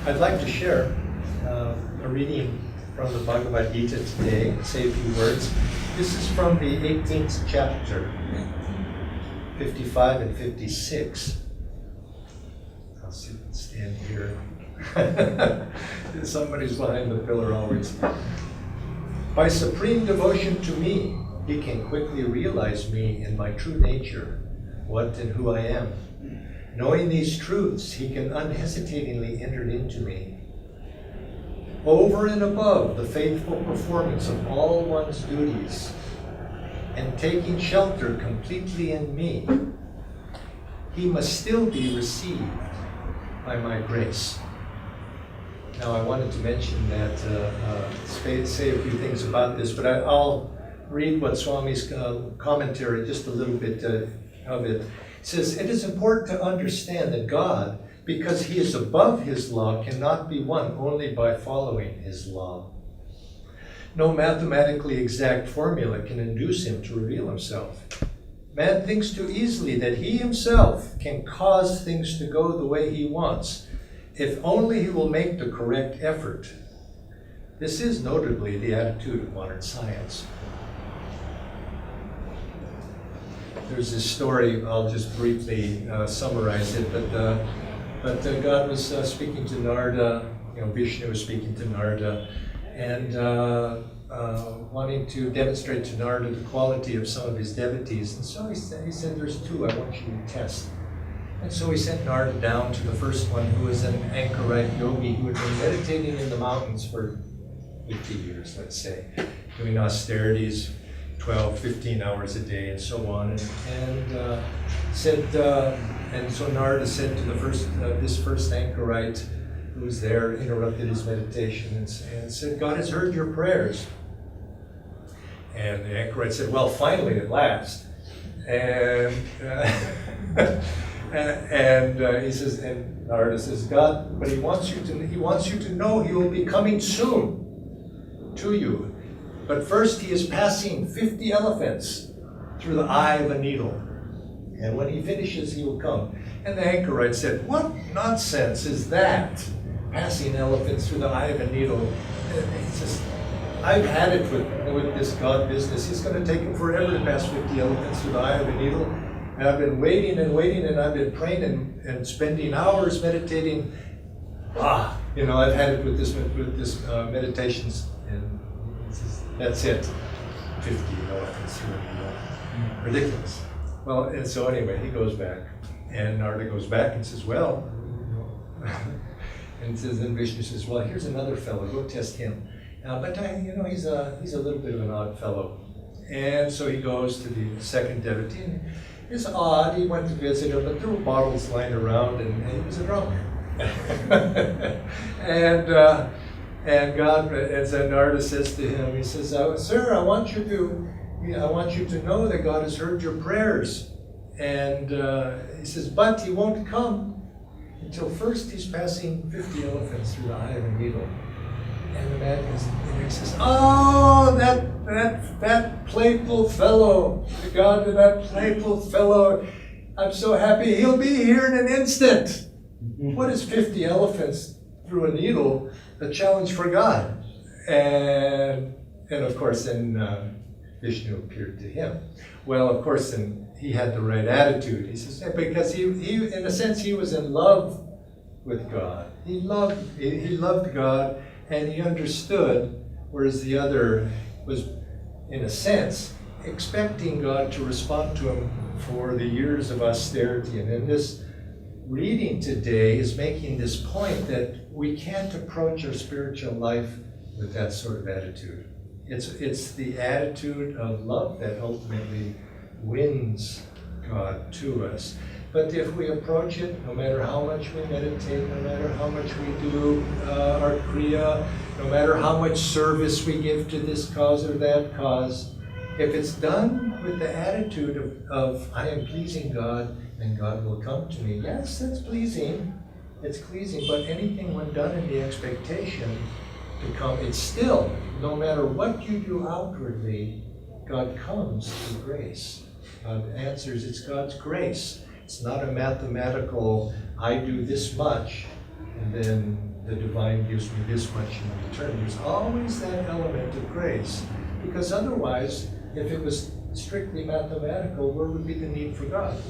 I'd like to share a reading from the Bhagavad Gita today, say a few words. This is from the 18th chapter, 55 and 56. I'll stand here. Somebody's behind the pillar always. By supreme devotion to me, he can quickly realize me in my true nature, what and who I am. Knowing these truths, he can unhesitatingly enter into me. Over and above the faithful performance of all one's duties, and taking shelter completely in me, he must still be received by my grace. Now I wanted to mention that, say a few things about this, but I'll read what Swami's commentary, just a little bit of it. It says, it is important to understand that God, because he is above his law, cannot be won only by following his law. No mathematically exact formula can induce him to reveal himself. Man thinks too easily that he himself can cause things to go the way he wants, if only he will make the correct effort. This is notably the attitude of modern science. There's this story, I'll just briefly summarize it, but God was speaking to Narada, Vishnu was speaking to Narada, and wanting to demonstrate to Narada the quality of some of his devotees. And so he said, there's two I want you to test. And so he sent Narada down to the first one, who was an anchorite yogi who had been meditating in the mountains for 50 years, let's say, doing austerities, 12, 15 hours a day, and so on. And so Narada said to this first anchorite who was there, interrupted his meditation and said, God has heard your prayers. And the anchorite said, well, finally, at last. And he says, and Narada says, God, but he wants you to know he will be coming soon to you. But first he is passing 50 elephants through the eye of a needle. And when he finishes, he will come. And the anchorite said, what nonsense is that? Passing elephants through the eye of a needle. He says, I've had it with this God business. He's going to take him forever to pass 50 elephants through the eye of a needle. And I've been waiting, and I've been praying and spending hours meditating. I've had it with this meditations, and that's it. 50 elephants through a needle. Ridiculous. Well, and so anyway, he goes back, and Narada goes back and says, well, and then Vishnu says, well, here's another fellow, go test him. But he's a little bit of an odd fellow. And so he goes to the second devotee, and it's odd, he went to visit him, but there were bottles lying around, and he was a drunk. And God, as Narada says to him, he says, sir, I want you to know that God has heard your prayers. And he says, but he won't come until first he's passing 50 elephants through the eye of a needle. And the man says, oh, that playful fellow, that playful fellow, I'm so happy he'll be here in an instant. What is 50 elephants through a needle? A challenge for God. And of course, then Vishnu appeared to him. Well, of course, then he had the right attitude. He says, because he in a sense, he was in love with God. He loved God, and he understood, whereas the other was, in a sense, expecting God to respond to him for the years of austerity. And in this reading today is making this point that we can't approach our spiritual life with that sort of attitude. It's the attitude of love that ultimately wins God to us. But if we approach it, no matter how much we meditate, no matter how much we do our kriya, no matter how much service we give to this cause or that cause, if it's done with the attitude of I am pleasing God, then God will come to me. Yes, that's pleasing. It's pleasing, but anything when done in the expectation to come, it's still, no matter what you do outwardly, God comes through grace. God answers, it's God's grace. It's not a mathematical, I do this much, and then the divine gives me this much in return. There's always that element of grace, because otherwise, if it was strictly mathematical, where would be the need for God?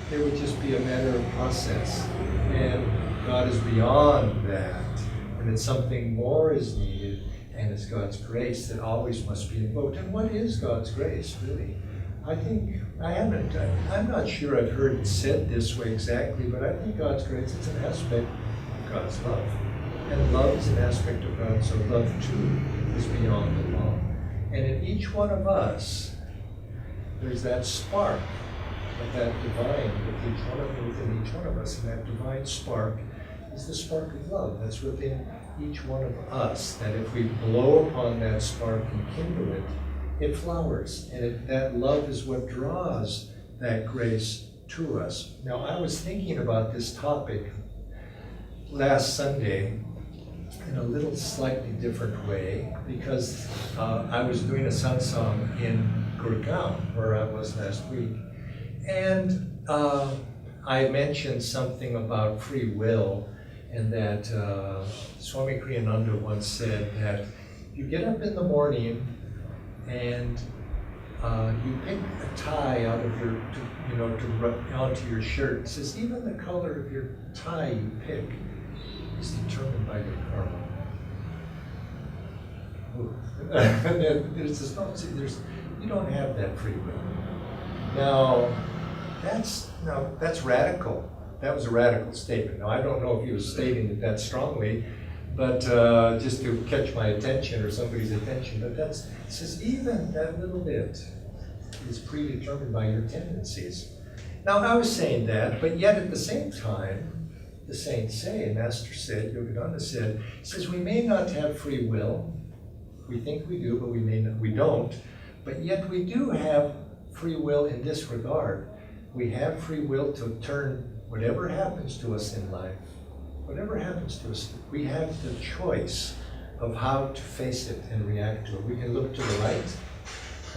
There would just be a matter of process, and God is beyond that, and then something more is needed, and it's God's grace that always must be invoked. And what is God's grace, really? I'm not sure I've heard it said this way exactly, but I think God's grace is an aspect of God's love. And love is an aspect of God, so love too is beyond the law. And in each one of us, there's that spark of that divine within each one of us. And that divine spark is the spark of love that's within each one of us. That if we blow upon that spark and kindle it, it flowers. And that love is what draws that grace to us. Now, I was thinking about this topic last Sunday in a little slightly different way, because I was doing a satsang in Gurgaon, where I was last week. And I mentioned something about free will, and that Swami Kriyananda once said that you get up in the morning and you pick a tie out of your, to rub onto your shirt. It says even the color of your tie you pick is determined by your karma. You don't have that free will. Now that's radical. That was a radical statement. Now, I don't know if he was stating it that strongly, but just to catch my attention or somebody's attention. But it says even that little bit is predetermined by your tendencies. Now, I was saying that, but yet at the same time, the saints say, Master said, Yogananda said, he says we may not have free will. We think we do, but we don't. But yet we do have free will in this regard. We have free will to turn whatever happens to us in life, whatever happens to us, we have the choice of how to face it and react to it. We can look to the light,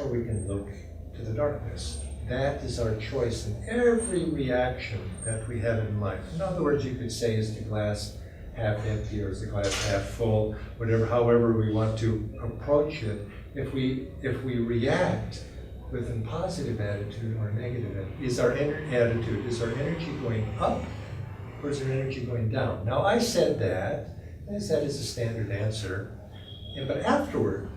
or we can look to the darkness. That is our choice in every reaction that we have in life. In other words, you could say, is the glass half empty or is the glass half full? However we want to approach it. If we react with a positive attitude or negative attitude, is our energy going up or is our energy going down? Now, I said that as a standard answer, but afterward,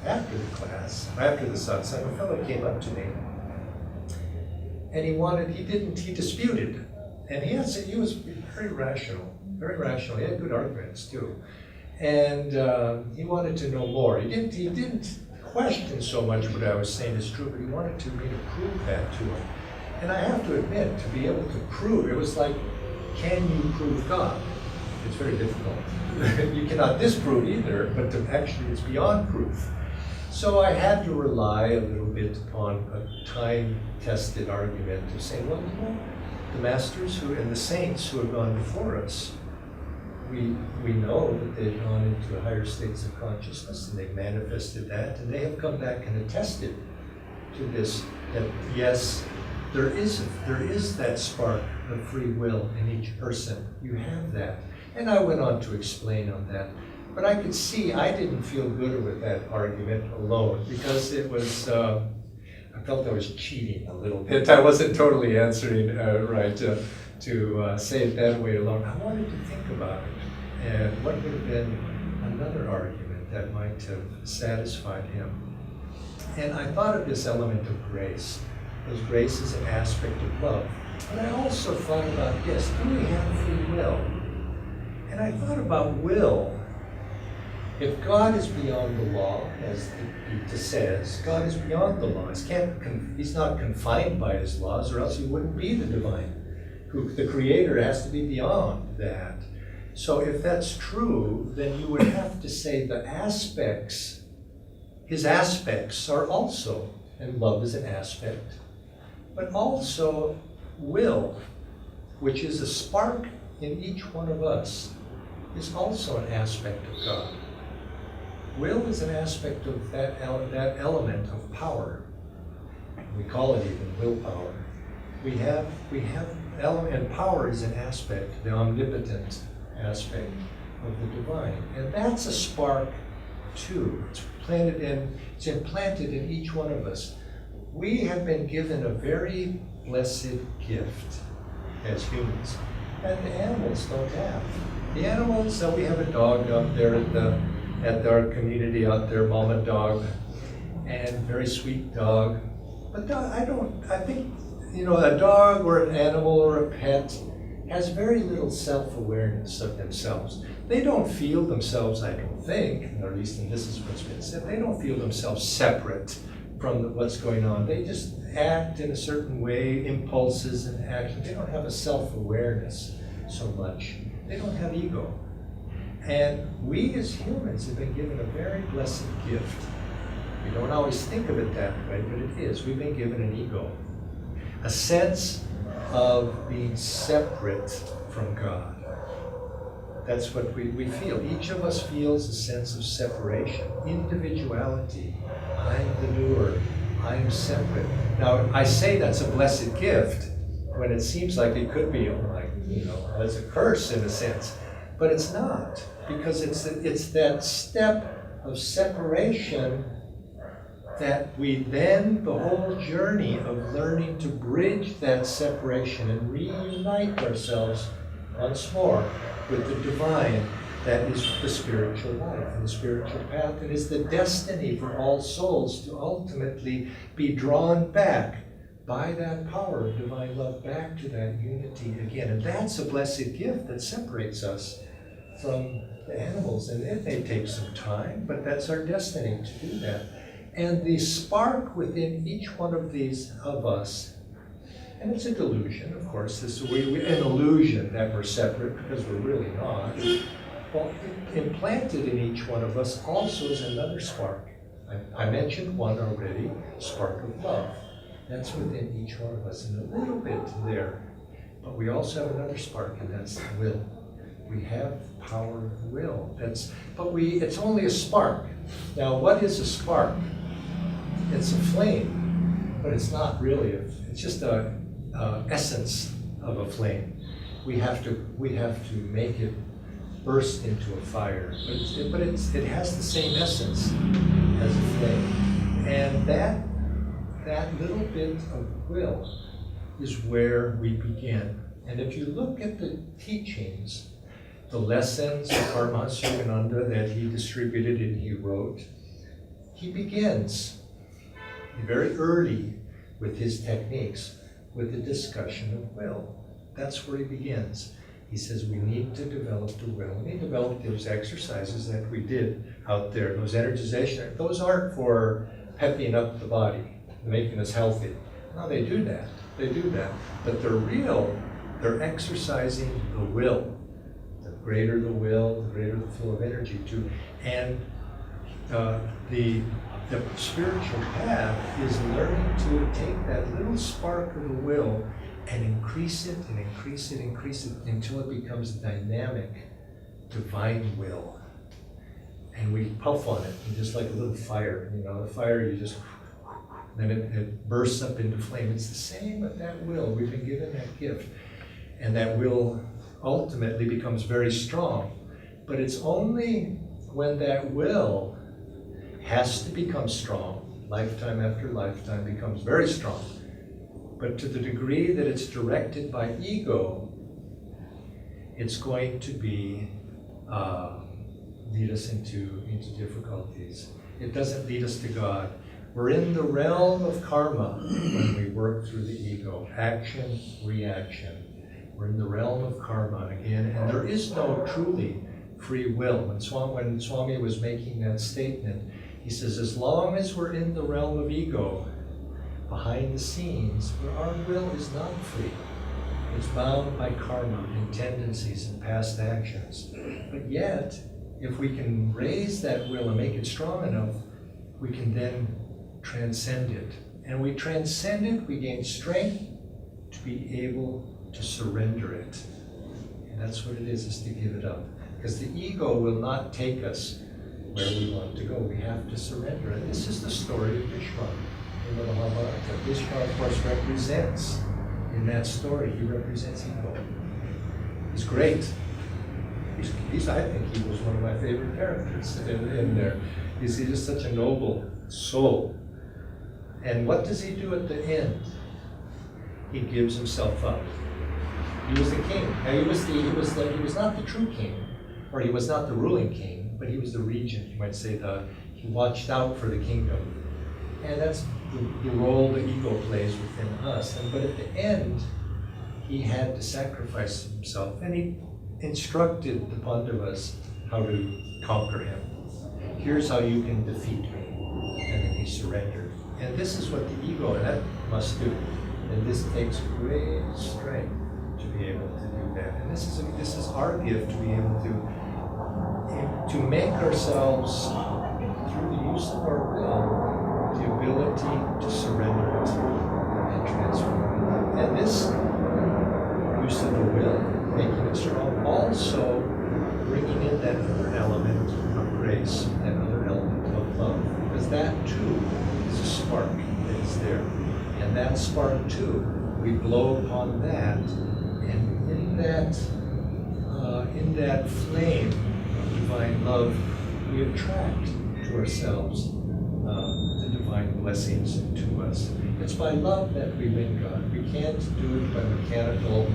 after the class, after the satsang, a fellow came up to me and he disputed, and he was very rational, he had good arguments too, and he wanted to know more. He didn't question so much what I was saying is true, but he wanted me to prove that to him. And I have to admit, to be able to prove, it was like, can you prove God? It's very difficult. You cannot disprove either, but actually it's beyond proof. So I had to rely a little bit upon a time-tested argument to say, well, the masters and the saints who have gone before us, we know that they've gone into higher states of consciousness and they've manifested that, and they have come back and attested to this, that yes, there is that spark of free will in each person. You have that. And I went on to explain on that. But I could see I didn't feel good with that argument alone, because it was, I felt I was cheating a little bit. I wasn't totally answering right to say it that way alone. I wanted to think about it. And what would have been another argument that might have satisfied him? And I thought of this element of grace, because grace is an aspect of love. But I also thought about, yes, do we have free will? And I thought about will. If God is beyond the law, as Gita says, God is beyond the law. He's not confined by his laws, or else he wouldn't be the divine. The creator has to be beyond that. So if that's true, then you would have to say his aspects are also, and love is an aspect, but also will, which is a spark in each one of us, is also an aspect of God. Will is an aspect of that element of power. We call it even willpower. We have element, and power is an aspect, the omnipotent aspect. of the divine. And that's a spark too. It's implanted in each one of us. We have been given a very blessed gift as humans, and the animals don't have. The animals, we have a dog out there at our community out there, Mama Dog, and very sweet dog. But I think, a dog or an animal or a pet has very little self-awareness of themselves. They don't feel themselves, I don't think, or at least this is what's been said, they don't feel themselves separate from what's going on. They just act in a certain way, impulses and actions. They don't have a self-awareness so much. They don't have ego. And we as humans have been given a very blessed gift. We don't always think of it that way, but it is. We've been given an ego, a sense of being separate from God. That's what we feel. Each of us feels a sense of separation, individuality. I'm the doer. I'm separate. Now, I say that's a blessed gift when it seems like it could be as a curse in a sense, but it's not, because it's that step of separation that we then, the whole journey of learning to bridge that separation and reunite ourselves once more with the divine, that is the spiritual life and the spiritual path, and is the destiny for all souls to ultimately be drawn back by that power of divine love back to that unity again. And that's a blessed gift that separates us from the animals. And it may take some time, but that's our destiny to do that. And the spark within each one of these of us, and it's a delusion, of course, this is an illusion that we're separate, because we're really not. Well, implanted in each one of us also is another spark. I mentioned one already, spark of love. That's within each one of us, and a little bit there. But we also have another spark, and that's the will. We have the power of the will. It's only a spark. Now, what is a spark? It's a flame, but it's not really. It's just a essence of a flame. We have to make it burst into a fire, but it has the same essence as a flame, and that little bit of will is where we begin. And if you look at the teachings, the lessons of Paramahansa Yogananda that he distributed and he wrote, he begins very early with his techniques with the discussion of will. That's where he begins. He says we need to develop the will. We need to develop those exercises that we did out there, those energization. Those aren't for pepping up the body, making us healthy. No, they do that. But they're exercising the will. The greater the will, the greater the flow of energy too. And the spiritual path is learning to take that little spark of the will and increase it until it becomes a dynamic, divine will. And we puff on it, and just like a little fire, the fire you just, then it bursts up into flame. It's the same with that will. We've been given that gift. And that will ultimately becomes very strong. But it's only when that will has to become strong, lifetime after lifetime becomes very strong. But to the degree that it's directed by ego, it's going to be lead us into difficulties. It doesn't lead us to God. We're in the realm of karma when we work through the ego. Action, reaction. We're in the realm of karma again, and there is no truly free will. When Swami was making that statement, he says, as long as we're in the realm of ego, behind the scenes, where our will is not free. It's bound by karma and tendencies and past actions. But yet, if we can raise that will and make it strong enough, we can then transcend it. And we transcend it, we gain strength to be able to surrender it. And that's what it is to give it up. Because the ego will not take us where we want to go. We have to surrender. And this is the story of Bhishma in the Mahabharata. Bhishma, of course, represents, in that story, he represents ego. He's great. I think he was one of my favorite characters in there. He's just such a noble soul. And what does he do at the end? He gives himself up. He was the king. Now, he was not the true king, or he was not the ruling king, but he was the regent. You might say he watched out for the kingdom, and that's the role the ego plays within us. But at the end, he had to sacrifice himself, and he instructed the Pandavas how to conquer him. Here's how you can defeat me, and then he surrendered. And this is what the ego that must do. And this takes great strength to be able to do that. And this is our gift, to be able to make ourselves, through the use of our will, the ability to surrender it and transform it. And this use of the will, making it strong, also bringing in that other element of grace, that other element of love, because that too is a spark that is there. And that spark too, we blow upon that, and in that flame of divine love, we attract to ourselves the divine blessings to us. It's by love that we win God. We can't do it by mechanical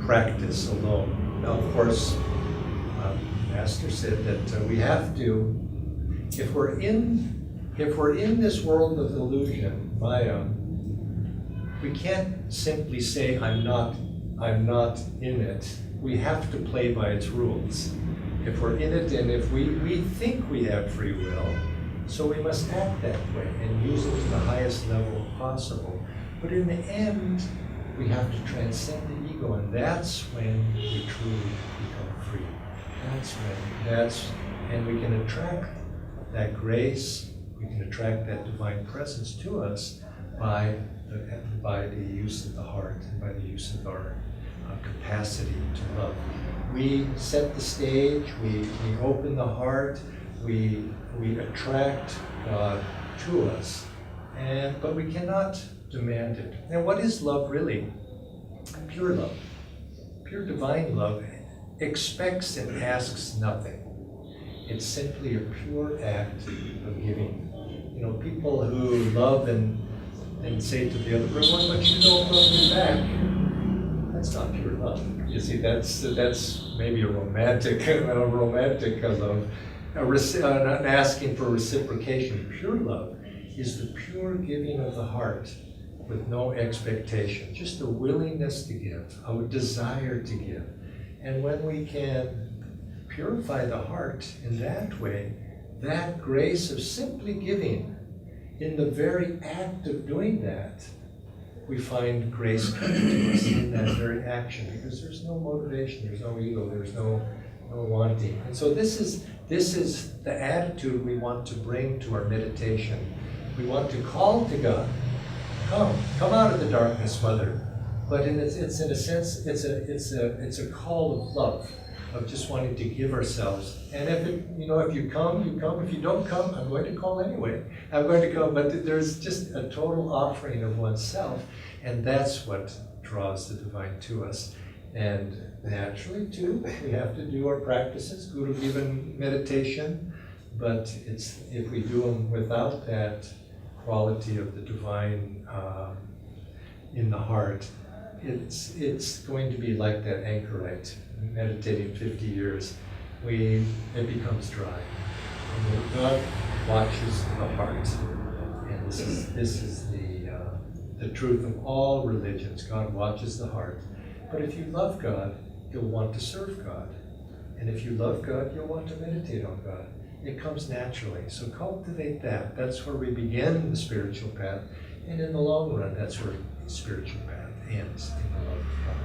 practice alone. Now, of course, Master said that we have to, if we're in this world of illusion, Maya, we can't simply say, I'm not in it. We have to play by its rules. If we're in it, and if we think we have free will, so we must act that way and use it to the highest level possible. But in the end, we have to transcend the ego, and that's when we truly become free. And we can attract that grace, we can attract that divine presence to us by the use of the heart and by the use of our capacity to love. We set the stage, we open the heart, we attract God to us, but we cannot demand it. And what is love really? Pure love, pure divine love expects and asks nothing. It's simply a pure act of giving. You know, people who love and say to the other person, but you don't love me back. That's not pure love. You see, that's maybe a romantic love, not asking for reciprocation. Pure love is the pure giving of the heart with no expectation, just a willingness to give, a desire to give. And when we can purify the heart in that way, that grace of simply giving, in the very act of doing that, we find grace coming to us in that very action, because there's no motivation, there's no ego, there's no wanting. And so this is the attitude we want to bring to our meditation. We want to call to God, come out of the darkness, Mother. But it's in a sense, it's a call of love, of just wanting to give ourselves. And if you come, you come. If you don't come, I'm going to call anyway. I'm going to come, but there's just a total offering of oneself, and that's what draws the divine to us. And naturally, too, we have to do our practices, Guru given meditation, but if we do them without that quality of the divine in the heart, it's going to be like that anchorite meditating 50 years. It becomes dry. And God watches the heart, and this is the truth of all religions. God watches the heart. But if you love God, you'll want to serve God, and if you love God, you'll want to meditate on God. It comes naturally. So cultivate that. That's where we begin the spiritual path, and in the long run, that's where the spiritual path ends, in the love of God.